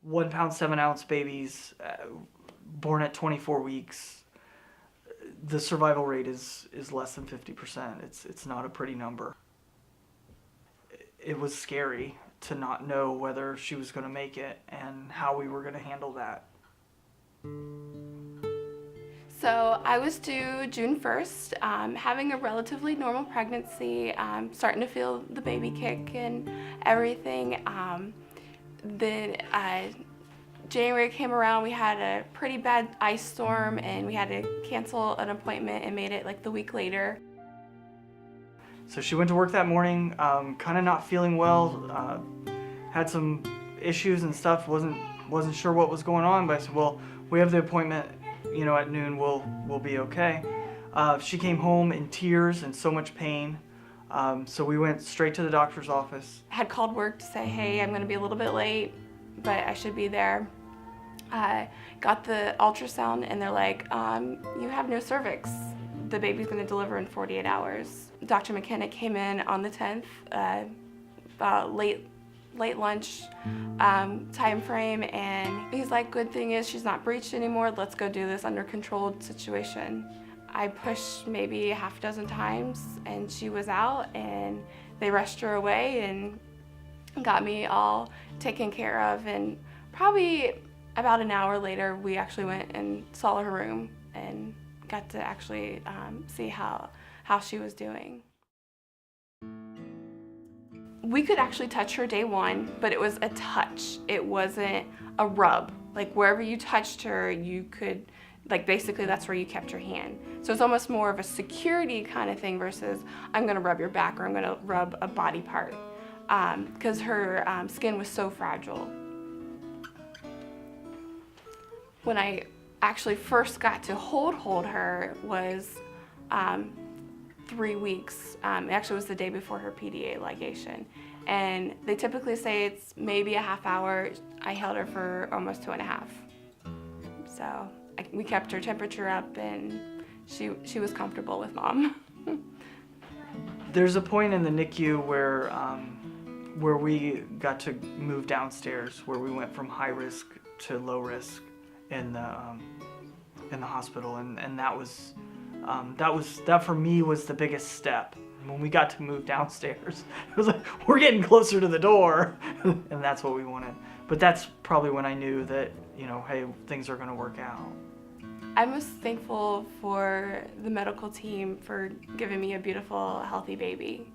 1 pound 7 ounce babies born at 24 weeks, the survival rate is less than 50%. It's not a pretty number. It was scary to not know whether she was going to make it and how we were going to handle that. So I was due June 1st, having a relatively normal pregnancy, starting to feel the baby kick and everything. Then January came around, we had a pretty bad ice storm and we had to cancel an appointment and made it like the week later. So she went to work that morning, kind of not feeling well, had some issues and stuff, wasn't sure what was going on, but I said, well, we have the appointment, at noon, we'll be okay. She came home in tears and so much pain, so we went straight to the doctor's office. I had called work to say, hey, I'm gonna be a little bit late, but I should be there. Got the ultrasound and they're like, you have no cervix. The baby's gonna deliver in 48 hours. Dr. McKenna came in on the 10th, about late lunch time frame, and he's like, good thing is she's not breached anymore, let's go do this under controlled situation. I pushed maybe a half dozen times and she was out, and they rushed her away and got me all taken care of, and probably about an hour later we actually went and saw her room and got to actually see how she was doing. We could actually touch her day one, but it was a touch. It wasn't a rub. Like wherever you touched her, you could, like basically that's where you kept your hand. So it's almost more of a security kind of thing versus I'm gonna rub your back or I'm gonna rub a body part, because her skin was so fragile. When I actually first got to hold her was 3 weeks. It actually was the day before her PDA ligation. And they typically say it's maybe a half hour. I held her for almost 2.5. So we kept her temperature up and she was comfortable with mom. There's a point in the NICU where we got to move downstairs, where we went from high risk to low risk in the hospital, and that for me was the biggest step. When we got to move downstairs, it was like, we're getting closer to the door, and that's what we wanted. But that's probably when I knew that, hey, things are gonna work out. I'm most thankful for the medical team for giving me a beautiful, healthy baby.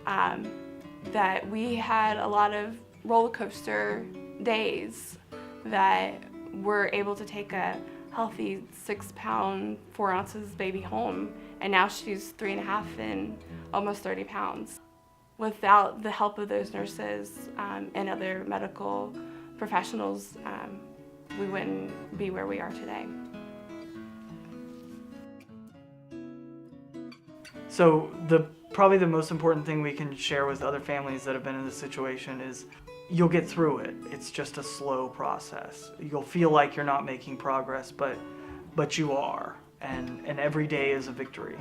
That we had a lot of roller coaster days that we're able to take a healthy 6 pound, 4 ounces baby home, and now she's 3.5 and almost 30 pounds. Without the help of those nurses and other medical professionals, we wouldn't be where we are today. So probably the most important thing we can share with other families that have been in this situation is you'll get through it. It's just a slow process. You'll feel like you're not making progress, but you are. And every day is a victory.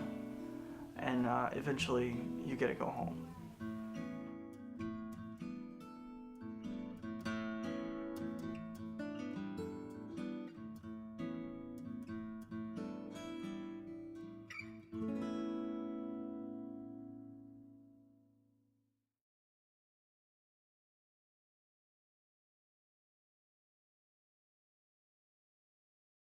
And eventually you get to go home.